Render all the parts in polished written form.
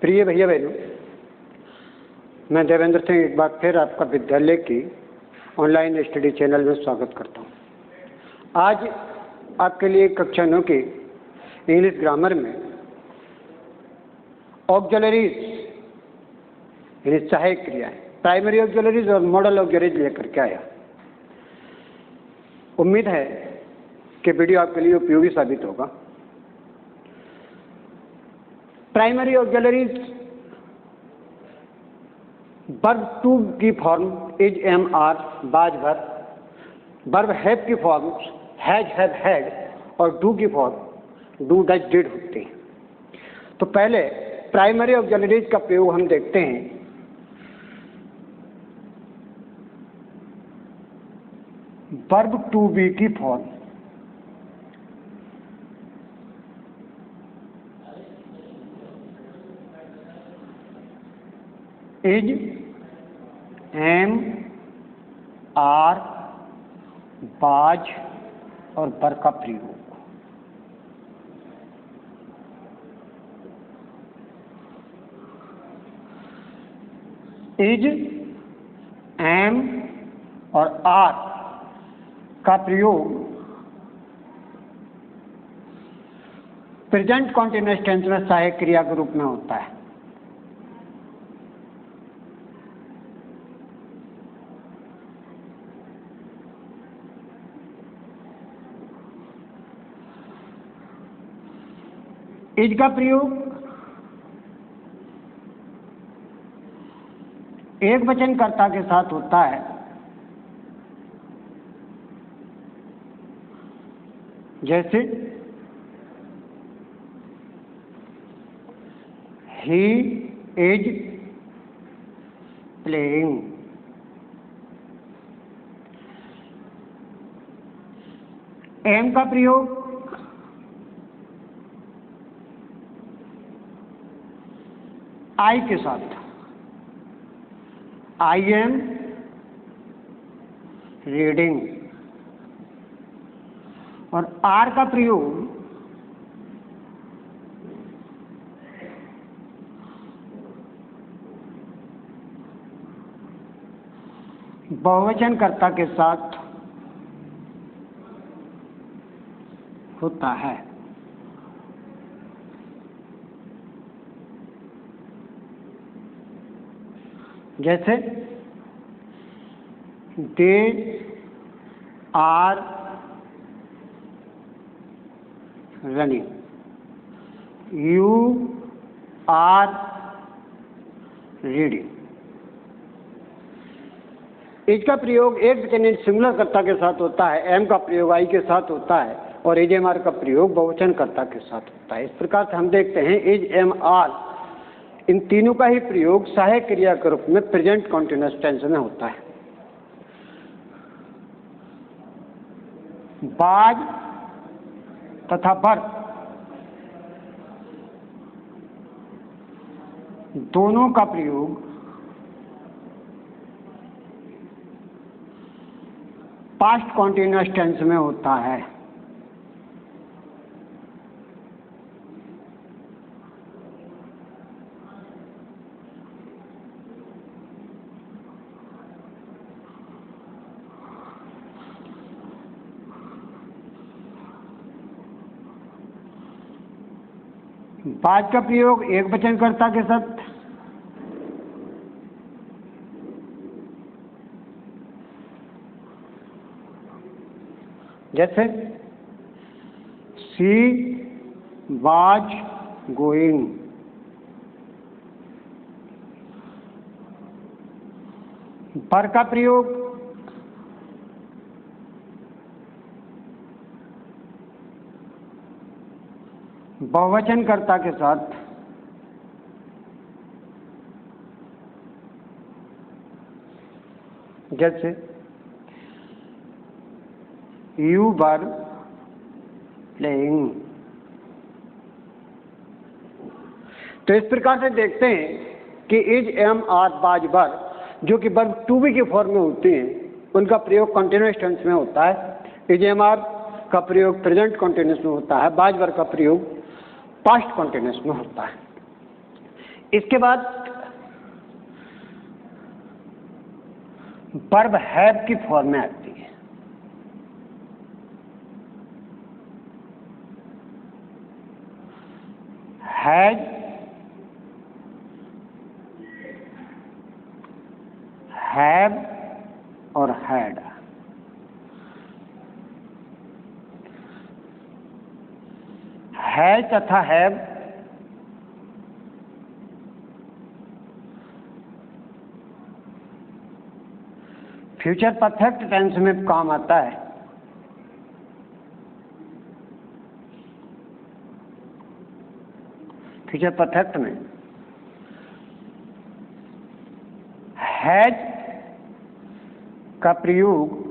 प्रिय भैया बहनों, मैं देवेंद्र सिंह एक बार फिर आपका विद्यालय की ऑनलाइन स्टडी चैनल में स्वागत करता हूं। आज आपके लिए कक्षा 9 की इंग्लिश ग्रामर में ऑक्सिलरीज यानी सहायक क्रियाएं, प्राइमरी ऑक्सिलरीज और मॉडल ऑक्सिलरीज लेकर के आया। उम्मीद है कि वीडियो आपके लिए उपयोगी साबित होगा। प्राइमरी ऑक्सिलरीज वर्ब टू की फॉर्म इज एम आर बाज भर, वर्ब हैव की फॉर्म हैज हैव हैड और डू की फॉर्म डू डज डिड होती है। तो पहले प्राइमरी ऑक्सिलरीज का प्रयोग हम देखते हैं। वर्ब टू बी की फॉर्म इज एम आर बाज और बर का प्रयोग। इज एम और आर का प्रयोग प्रेजेंट कॉन्टिन्यूअस टेंस में सहायक क्रिया के रूप में होता है। इज का प्रयोग एक वचन कर्ता के साथ होता है, जैसे ही इज प्लेइंग। एम का प्रयोग आई के साथ, आई एम रीडिंग। और आर का प्रयोग बहुवचन कर्ता के साथ होता है, जैसे they are running, you are reading. Is का प्रयोग एक वचन सिंगुलर कर्ता के साथ होता है, एम का प्रयोग आई के साथ होता है और इज एम आर का प्रयोग बहुवचन कर्ता के साथ होता है। इस प्रकार से हम देखते हैं इज एम आर इन तीनों का ही प्रयोग सहायक क्रिया के रूप में प्रेजेंट कॉन्टिन्यूअस टेंस में होता है। बाज तथा बर दोनों का प्रयोग पास्ट कॉन्टिन्यूअस टेंस में होता है। बाज का प्रयोग एक वचन कर्ता के साथ, जैसे शी वाज गोइंग। बर का प्रयोग बहुवचन कर्ता के साथ, जैसे यू वर प्लेइंग। तो इस प्रकार से देखते हैं कि इज एम आर बाज बर जो कि वर्ब टू बी के फॉर्म में होते हैं, उनका प्रयोग कंटिन्यूअस टेंस में होता है। इज एम आर का प्रयोग प्रेजेंट कॉन्टिन्यूअस में होता है, बाज बर का प्रयोग पास्ट कॉन्टिन्यूअस में होता है। इसके बाद वर्ब हैव की फॉर्म में आती है। हैज, हैव और हैड। हैज तथा हैव फ्यूचर परफेक्ट टेंस में काम आता है। फ्यूचर परफेक्ट में हैज का प्रयोग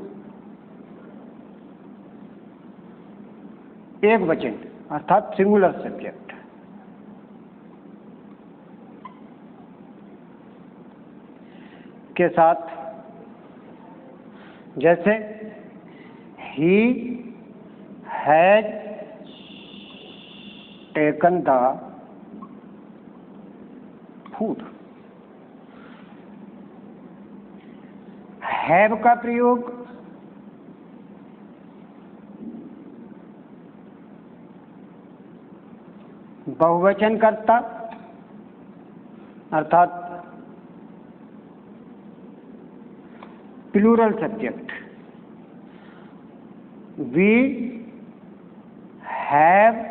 एक वचन अर्थात सिंगुलर सब्जेक्ट के साथ, जैसे he has taken the food. Have का प्रयोग बहुवचन कर्ता अर्थात plural subject. We have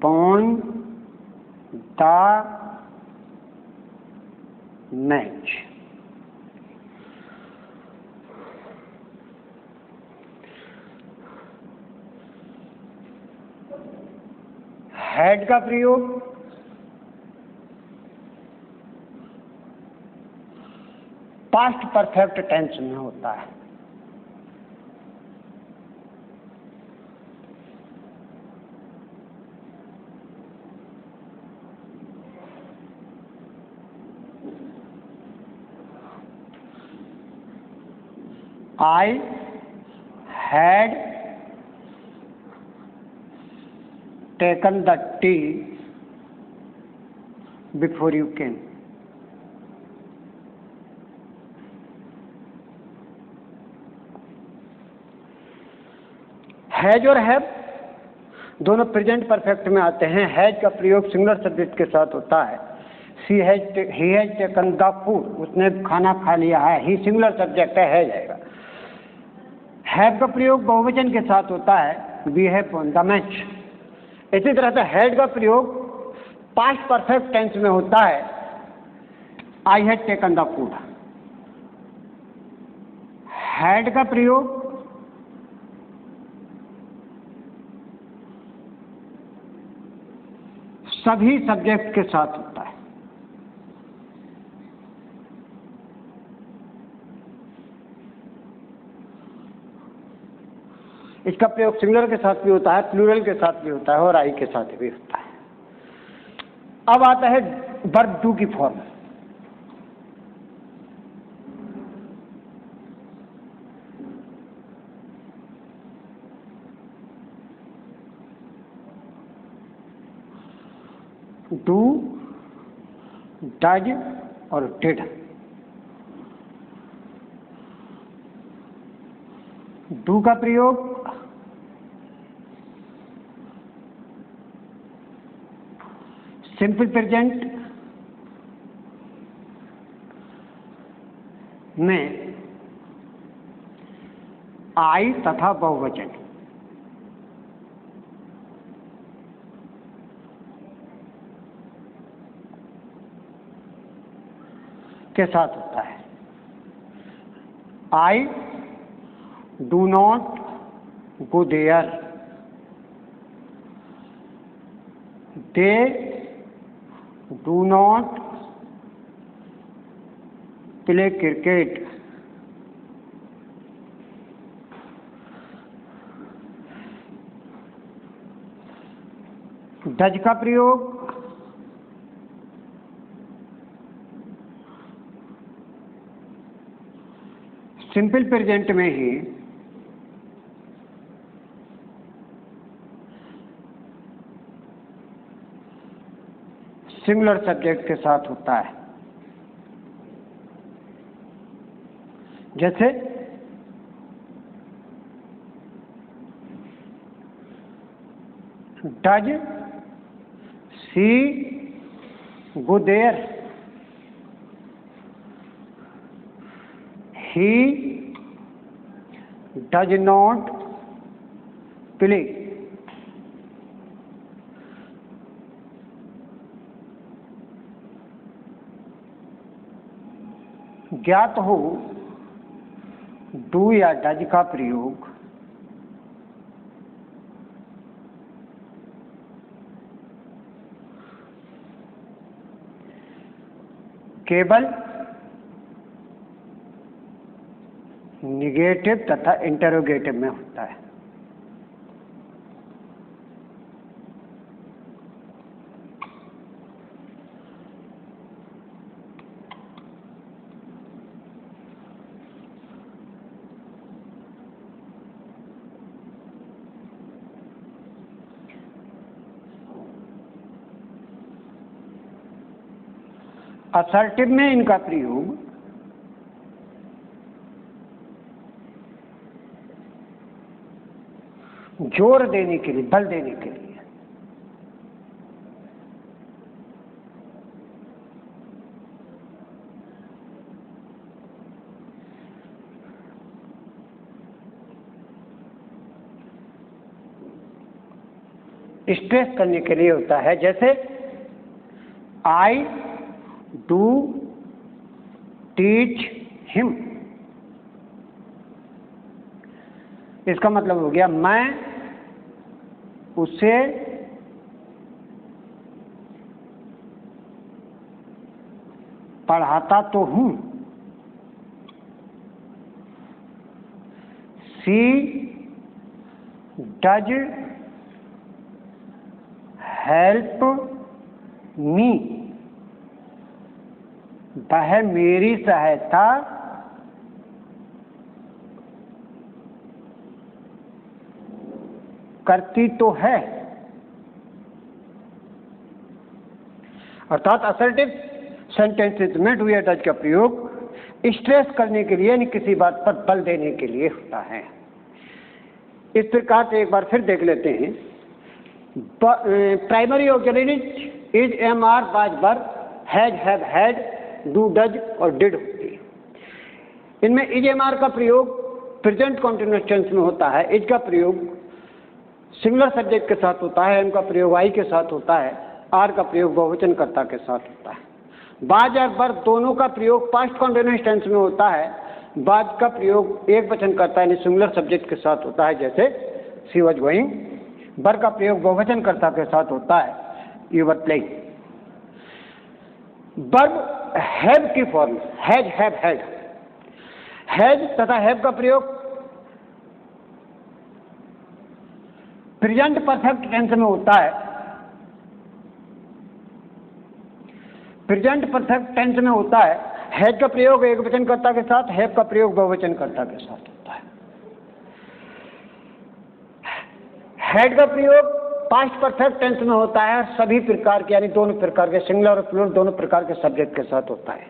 won the match. Had का प्रयोग पास्ट परफेक्ट टेंस में होता है। I had taken the tea before you came. Has और हैव दोनों प्रेजेंट परफेक्ट में आते हैं। हैज का प्रयोग सिंगुलर सब्जेक्ट के साथ होता है। He has taken the food, उसने खाना खा लिया है। ही सिंगुलर सब्जेक्ट है, हैज आएगा। हैव का प्रयोग बहुवचन के साथ होता है। We have won the match. इसी तरह से हैड का प्रयोग पास्ट परफेक्ट टेंस में होता है। I had taken the food. Had का प्रयोग सभी सब्जेक्ट के साथ होता है। इसका प्रयोग सिंगुलर के साथ भी होता है, प्लूरल के साथ भी होता है और आई के साथ भी होता है। अब आता है वर्ब टू की फॉर्म। डू, डज और डिड। डू का प्रयोग सिंपल प्रेजेंट में आई तथा बहुवचन के साथ होता है। I do not go there. They do not play cricket. Does का प्रयोग सिंपल प्रेजेंट में ही सिंगुलर सब्जेक्ट के साथ होता है। जैसे does she go there, he does not play. ज्ञात हो डू या डज का प्रयोग केवल निगेटिव तथा इंटरोगेटिव में होता है। असर्टिव में इनका प्रयोग जोर देने के लिए, बल देने के लिए। स्ट्रेस करने के लिए होता है। जैसे आई डू टीच हिम, इसका मतलब हो गया मैं उसे पढ़ाता तो हूं। सी डज हेल्प मी, वह मेरी सहायता करती तो है। अर्थात असर्टिव सेंटेंसेस में डू या डज का प्रयोग स्ट्रेस करने के लिए, यानी किसी बात पर बल देने के लिए होता है। इस प्रकार से एक बार फिर देख लेते हैं। Primary auxiliaries is, am, are, was, were, has, have, had, do, does और डिड होती है। इनमें इज, एम, आर का प्रयोग प्रेजेंट कॉन्टिन्यूअस टेंस में होता है। इज का प्रयोग सिंगुलर सब्जेक्ट के साथ होता है। एम का प्रयोग आई के साथ होता है। आर का प्रयोग बहुवचनकर्ता के साथ होता है। वाज और वर दोनों का प्रयोग पास्ट कॉन्टिन्यूअस टेंस में होता है। वाज का प्रयोग एक वचनकर्ता यानी सिंगुलर सब्जेक्ट के साथ होता है, जैसे शी वाज गोइंग। वर का प्रयोग बहुवचनकर्ता के साथ होता है, you were playing. Verb have की form has, have, had. Has तथा हैव का प्रयोग प्रेजेंट परफेक्ट टेंस में होता है। प्रेजेंट परफेक्ट टेंस में होता है। हैज का प्रयोग एक वचनकर्ता के साथ, हैव का प्रयोग बहुवचनकर्ता के साथ होता है। हैड का प्रयोग पास्ट परफेक्ट टेंस में होता है। सभी प्रकार के, यानी दोनों प्रकार के, सिंगुलर और प्लूरल दोनों प्रकार के सब्जेक्ट के साथ होता है।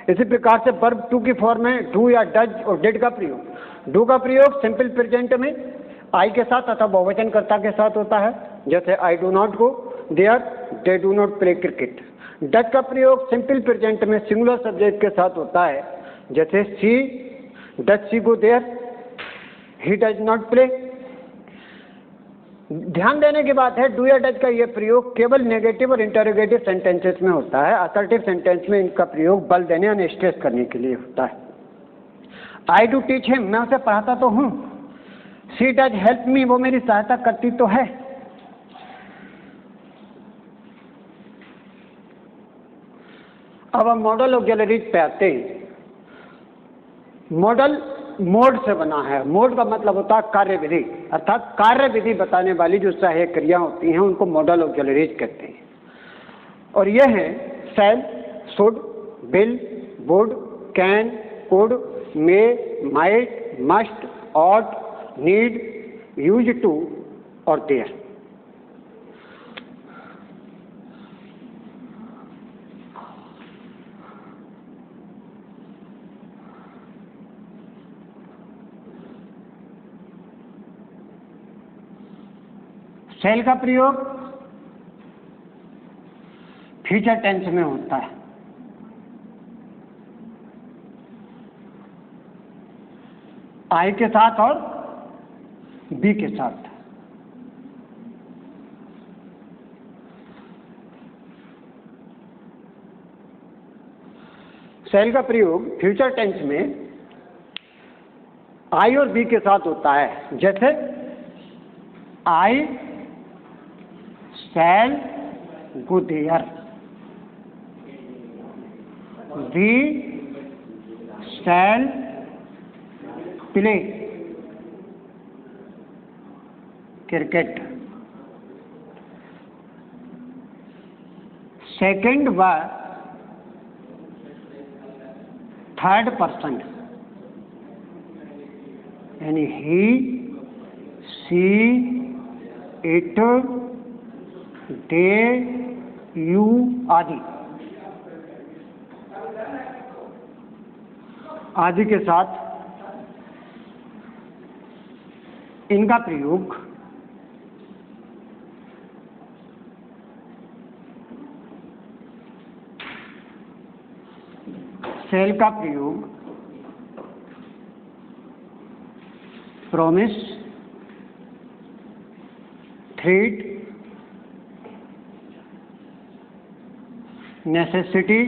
इसी प्रकार से वर्ब टू की फॉर्म में डू या डज और डिड का प्रयोग। डू का प्रयोग सिंपल प्रेजेंट में आई के साथ तथा बहुवचनकर्ता के साथ होता है, जैसे I do not go there, they do not play cricket. Does का प्रयोग सिंपल प्रेजेंट में सिंगुलर सब्जेक्ट के साथ होता है, जैसे she does she go there, he does not play. ध्यान देने की बात है, डू या डज का यह प्रयोग केवल नेगेटिव और इंटरोगेटिव सेंटेंसेस में होता है। असर्टिव सेंटेंस में इनका प्रयोग बल देने यानी स्ट्रेस करने के लिए होता है। आई डू टीच हिम, मैं उसे पढ़ाता तो हूं। शी डज हेल्प मी, वो मेरी सहायता करती तो है। अब हम मॉडल ऑक्सिलरीज पे आते हैं। मॉडल मोड से बना है। मोड का मतलब होता है कार्यविधि, अर्थात कार्य विधि बताने वाली जो सहायक क्रिया होती हैं उनको मॉडल ऑक्सिलरीज कहते हैं। और यह है shall, should, will, would, can, could, may, might, must, ought, need, use to और देयर। सेल का प्रयोग फ्यूचर टेंस में होता है। आई के साथ और बी के साथ। सेल का प्रयोग फ्यूचर टेंस में आई और बी के साथ होता है। जैसे I shall go there, we shall play cricket. Second व थर्ड पर्सन यानी he, C, it, they, you आदि आदि के साथ इनका प्रयोग सेल का प्रयोग प्रॉमिस, थ्रेट, नेसेसिटी,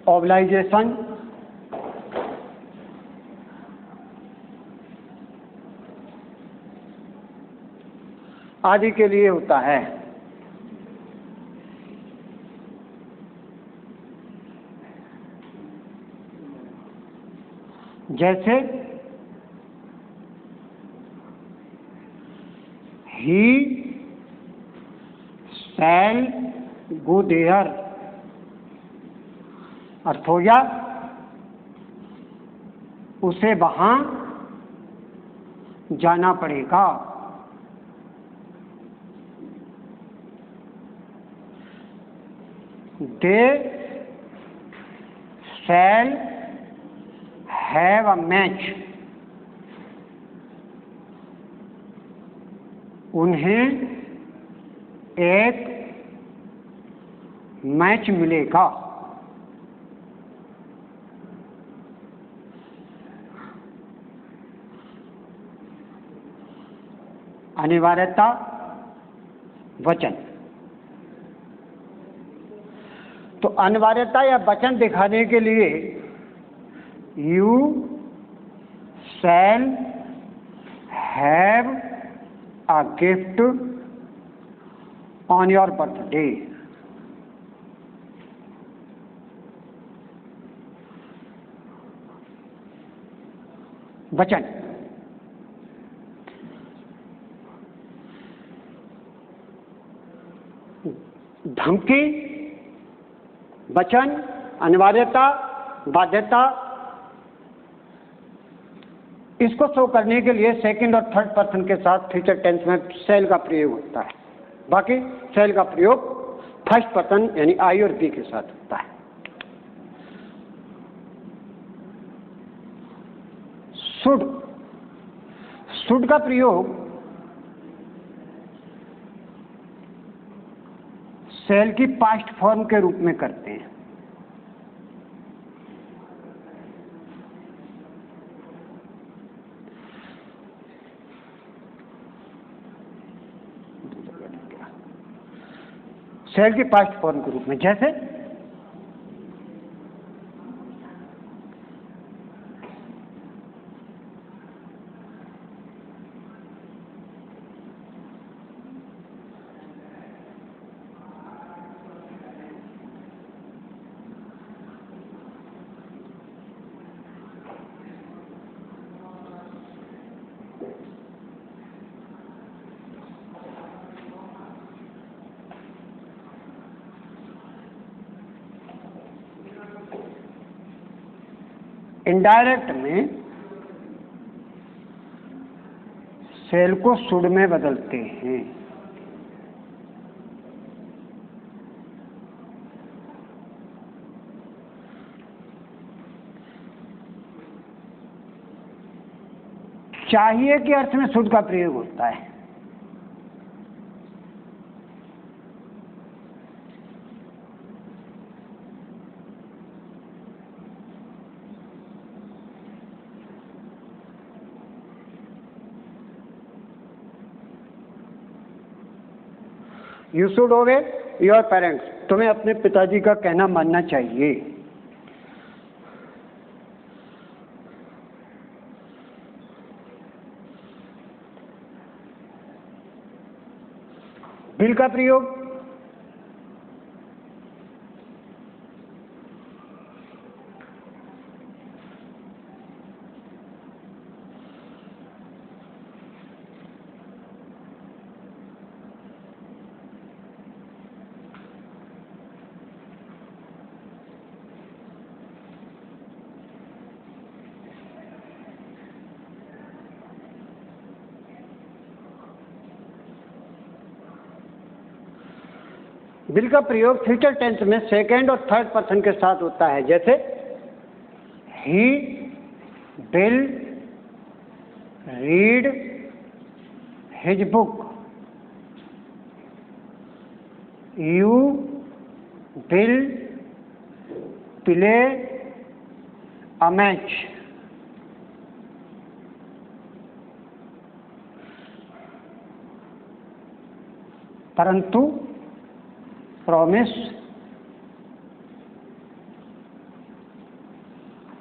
ऑब्लाइजेशन, आदि के लिए होता है। जैसे ही शैल गो देयर, अर्थ हो गया उसे वहां जाना पड़ेगा। दे शैल हैव अ मैच, उन्हें एक मैच मिलेगा। अनिवार्यता वचन। तो अनिवार्यता या वचन दिखाने के लिए you shall have a gift on your birthday. वचन। धमकी, वचन, अनिवार्यता, बाध्यता, इसको शो करने के लिए सेकंड और थर्ड पर्सन के साथ फ्यूचर टेंस में शैल का प्रयोग होता है। बाकी शैल का प्रयोग फर्स्ट पर्सन यानी आई और बी के साथ होता है। शुड, शुड का प्रयोग शैल की पास्ट फॉर्म के रूप में करते हैं। शैल की पास्ट फॉर्म के रूप में। जैसे इनडायरेक्ट में शैल को शुड में बदलते हैं। चाहिए के अर्थ में शुड का प्रयोग होता है। यू शुड ओबे योर पेरेंट्स, तुम्हें अपने पिताजी का कहना मानना चाहिए। बिल का प्रयोग बिल का प्रयोग फ्यूचर टेंस में सेकेंड और थर्ड पर्सन के साथ होता है, जैसे he will read his book, you will play a match. परंतु प्रॉमिस,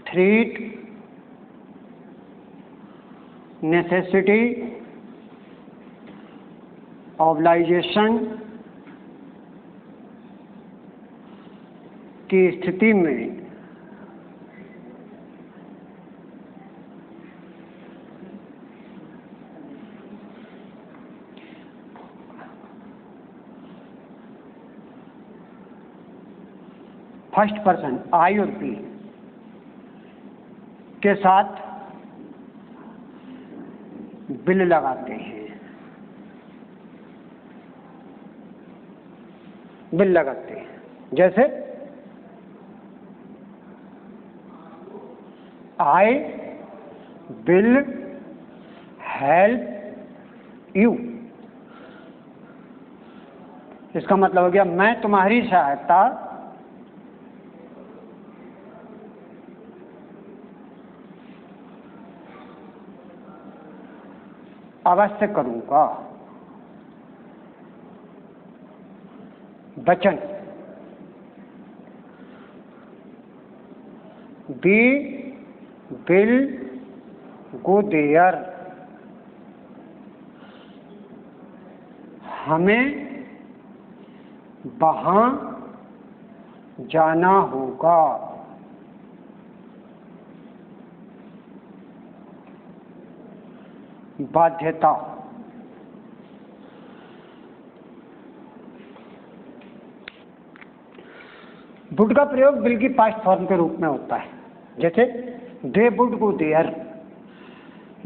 थ्रेट, नेसेसिटी, ऑब्लाइजेशन की स्थिति में फर्स्ट पर्सन आई और पी के साथ बिल लगाते हैं, बिल लगाते हैं, जैसे आई विल हेल्प यू। इसका मतलब हो गया मैं तुम्हारी सहायता अवश्य करूंगा। वचन वी विल गो देयर, हमें वहां जाना होगा। बाध्यता वुड का प्रयोग विल की पास्ट फॉर्म के रूप में होता है, जैसे they would go there,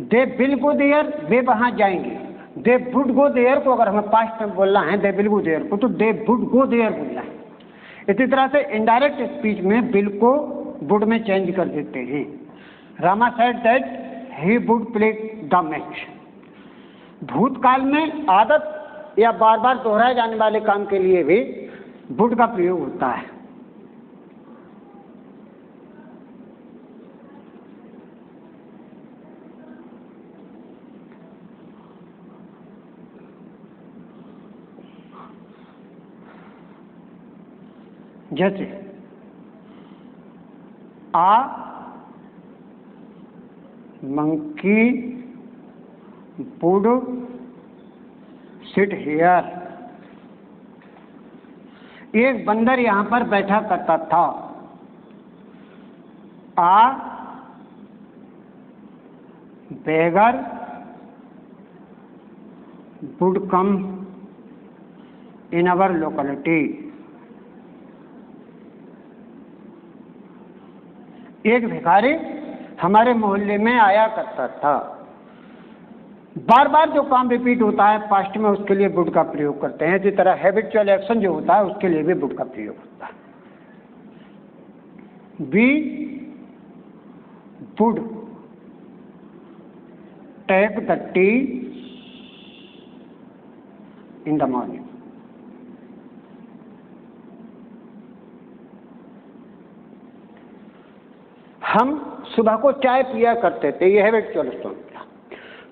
they will go there, वे वहां जाएंगे। दे वुड गो देयर को अगर हमें पास्ट में बोलना है, दे विल गो देयर को, तो दे वुड गो देयर बोलना है। इसी तरह से इनडायरेक्ट स्पीच में विल को वुड में चेंज कर देते हैं। Rama said that he would play the match. भूतकाल में आदत या बार बार दोहराए जाने वाले काम के लिए भी वुड का प्रयोग होता है। जैसे आ मंकी वुड सिट हियर, एक बंदर यहां पर बैठा करता था। आ बेगर would come in our locality, एक भिखारी हमारे मोहल्ले में आया करता था। बार बार जो काम रिपीट होता है पास्ट में, उसके लिए वुड का प्रयोग करते हैं। इसी तरह हैबिचुअल एक्शन जो होता है उसके लिए भी वुड का प्रयोग होता है। We would take the tea in the morning. हम सुबह को चाय पिया करते थे, ये हैबिचुअल स्टोन।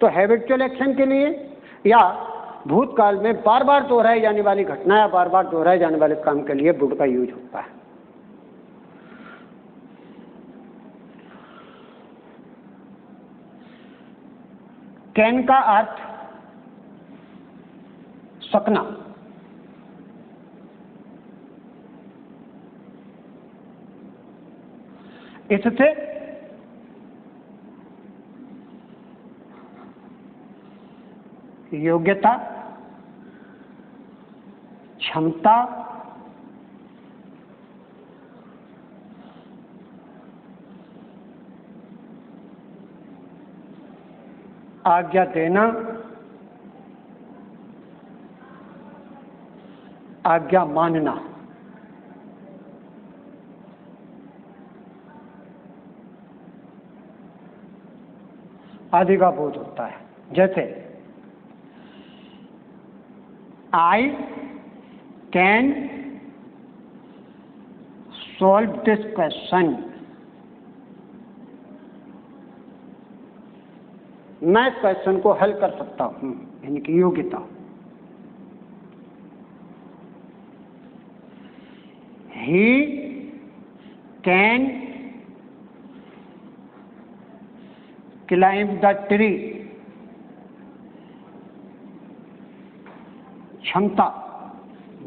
तो हैबिचुअल एक्शन के लिए या भूतकाल में बार बार दोहराई जाने वाली घटना या बार बार दोहराए जाने वाले काम के लिए वुड का यूज होता है। कैन का अर्थ सकना। इससे योग्यता, क्षमता, आज्ञा देना, आज्ञा मानना, आदि का बोध होता है। जैसे I can solve this question, मैं क्वेश्चन को हल कर सकता हूं, यानी कि योग्यता। He can climb the tree, क्षमता,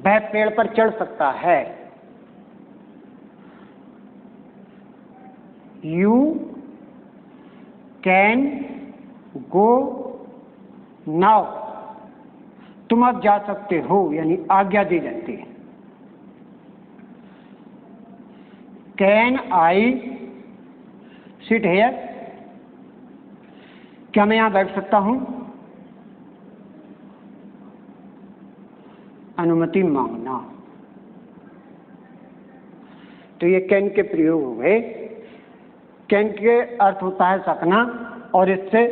वह पेड़ पर चढ़ सकता है। यू कैन गो नाउ, तुम अब जा सकते हो, यानी आज्ञा दी जाती है। कैन आई सिट हेयर, क्या मैं यहां बैठ सकता हूं? अनुमति मांगना। तो ये कैन के प्रयोग हो गए। कैन के अर्थ होता है सकना, और इससे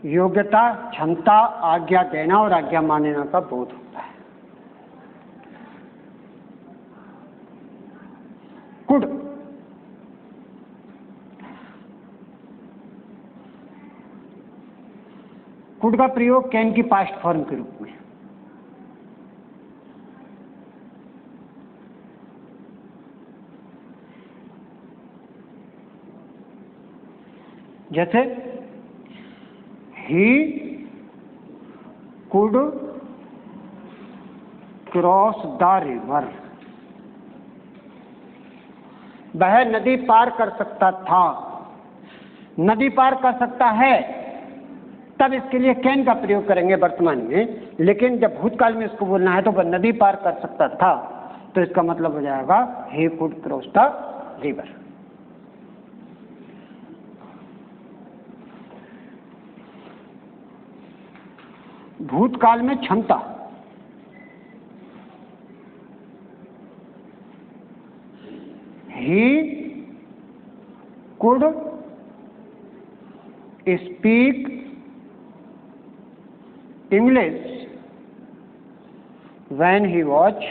योग्यता, क्षमता, आज्ञा देना और आज्ञा मानना का बोध होता है। कुड, कुड का प्रयोग कैन की पास्ट फॉर्म के रूप में। जैसे he could cross the river, वह नदी पार कर सकता था। नदी पार कर सकता है, तब इसके लिए कैन का प्रयोग करेंगे वर्तमान में। लेकिन जब भूतकाल में इसको बोलना है तो वह नदी पार कर सकता था, तो इसका मतलब हो जाएगा he could cross the river. भूतकाल में क्षमता, he could speak English when he was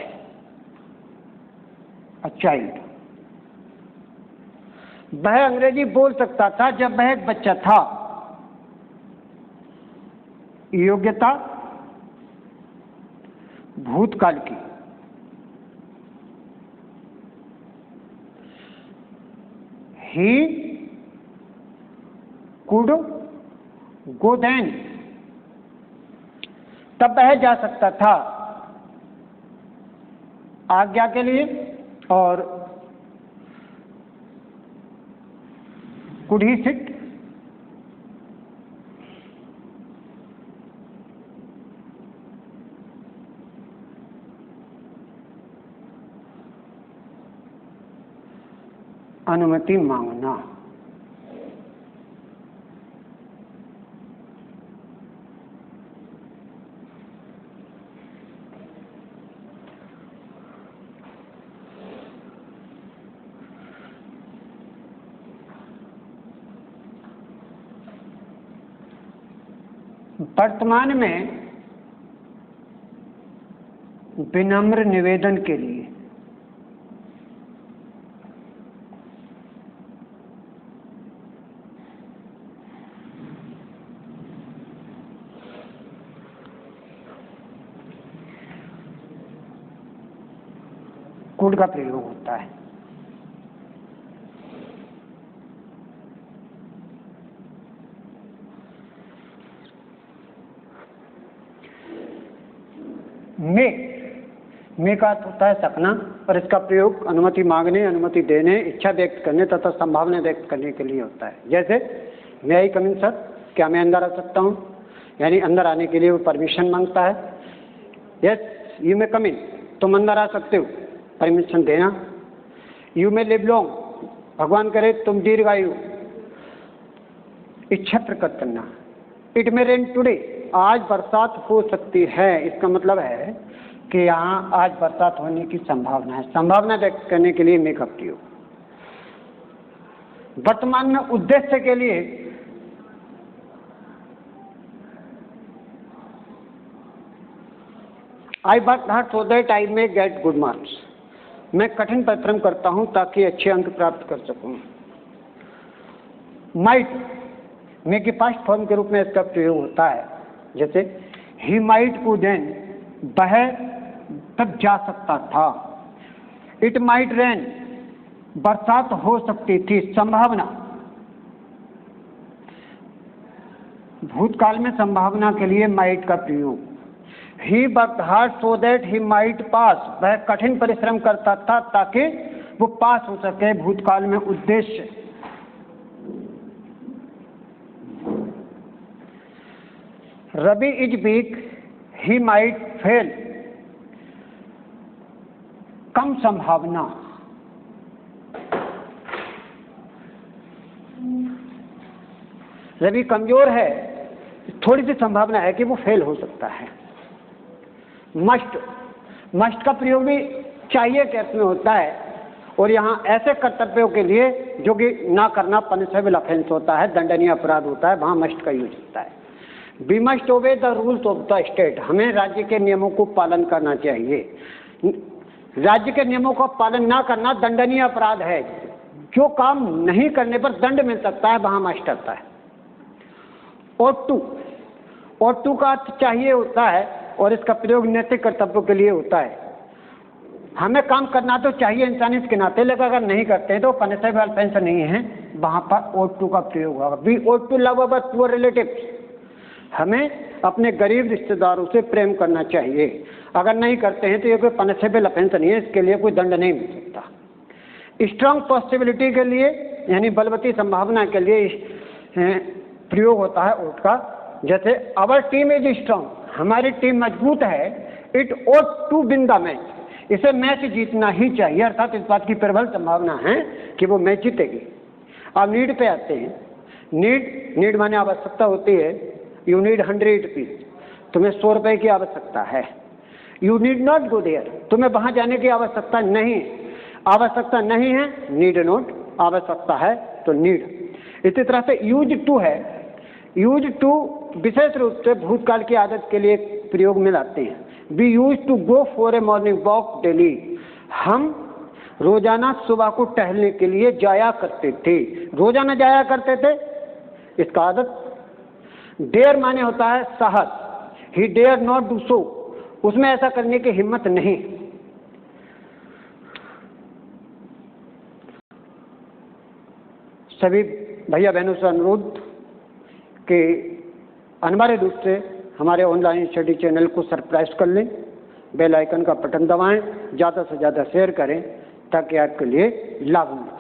a child, वह अंग्रेजी बोल सकता था जब वह एक बच्चा था। योग्यता भूतकाल की, ही कुड गो देन, तब वह जा सकता था आज्ञा के लिए। और कुड ही सिट, अनुमति मांगना। वर्तमान में विनम्र निवेदन के लिए कुड का प्रयोग होता है। मे का अर्थ होता है सपना, और इसका प्रयोग अनुमति मांगने, अनुमति देने, इच्छा व्यक्त करने तथा संभावना व्यक्त करने के लिए होता है। जैसे मे आई कम इन सर, क्या मैं अंदर आ सकता हूँ, यानी अंदर आने के लिए वो परमिशन मांगता है। यस यू मे कम इन, तुम अंदर आ सकते हो, परमिशन देना। यू मे लिव लॉन्ग, भगवान करे तुम दीर्घायु, इच्छा प्रकट करना। इट मे रेन टुडे, आज बरसात हो सकती है, इसका मतलब है कि यहाँ आज बरसात होने की संभावना है। संभावना व्यक्त करने के लिए मे का प्रयोग। वर्तमान में उद्देश्य के लिए I work hard so that I may get good marks, मैं कठिन परिश्रम करता हूं ताकि अच्छे अंक प्राप्त कर सकूं। माइट, मे के पास्ट फॉर्म के रूप में इसका प्रयोग होता है। जैसे ही माइट कूड देन, वह तक जा सकता था। इट माइट रेन, बरसात हो सकती थी, संभावना। भूतकाल में संभावना के लिए माइट का प्रयोग। He worked hard so that he might pass, वह कठिन परिश्रम करता था ताकि वो पास हो सके, भूतकाल में उद्देश्य। Ravi is weak, he might fail, कम संभावना। रवि कमजोर है, थोड़ी सी संभावना है कि वो फेल हो सकता है। मस्ट, मस्ट का प्रयोग भी चाहिए के अर्थ में होता है, और यहाँ ऐसे कर्तव्यों के लिए जो कि ना करना पनिशेबल ऑफेंस होता है, दंडनीय अपराध होता है, वहाँ मस्ट का यूज होता है। We must obey the rules of the state, हमें राज्य के नियमों को पालन करना चाहिए। राज्य के नियमों का पालन ना करना दंडनीय अपराध है। जो काम नहीं करने पर दंड मिल सकता है, वहाँ मस्ट आता है। और टू का अर्थ चाहिए होता है, और इसका प्रयोग नैतिक कर्तव्यों के लिए होता है। हमें काम करना तो चाहिए इंसानियत के नाते, लेकिन अगर नहीं करते हैं तो पनिशेबल ऑफेंस नहीं है, वहाँ पर ought to का प्रयोग होगा। We ought to love our poor relatives, हमें अपने गरीब रिश्तेदारों से प्रेम करना चाहिए। अगर नहीं करते हैं तो ये कोई पनिशेबल ऑफेंस नहीं है, इसके लिए कोई दंड नहीं मिल सकता। स्ट्रांग पॉसिबिलिटी के लिए, यानी बलवती संभावना के लिए प्रयोग होता है ought का। जैसे आवर टीम इज स्ट्रांग, हमारी टीम मजबूत है। It ought to win the match, इसे मैच जीतना ही चाहिए, अर्थात इस बात की प्रबल संभावना है कि वो मैच जीतेगी। अब नीड पे आते हैं। नीड माने आवश्यकता होती है। यू नीड 100 रुपीज, तुम्हें 100 रुपए की आवश्यकता है। You need not go there, तुम्हें वहां जाने की आवश्यकता नहीं। आवश्यकता नहीं है, नीड नॉट, आवश्यकता है तो नीड। इसी तरह से यूज टू है। यूज टू विशेष रूप से भूतकाल की आदत के लिए प्रयोग में लाते हैं। We use to go for a morning walk daily, हम रोजाना सुबह को टहलने के लिए जाया करते थे। रोजाना जाया करते थे, इसका आदत। डेयर माने होता है साहस। He dare not do so, उसमें ऐसा करने की हिम्मत नहीं। सभी भैया बहनों से अनुरोध कि अनिवार्य रूप से हमारे ऑनलाइन स्टडी चैनल को सब्सक्राइब कर लें, बेल आइकन का बटन दबाएं, ज़्यादा से ज़्यादा शेयर करें ताकि आपके लिए लाभ मिले।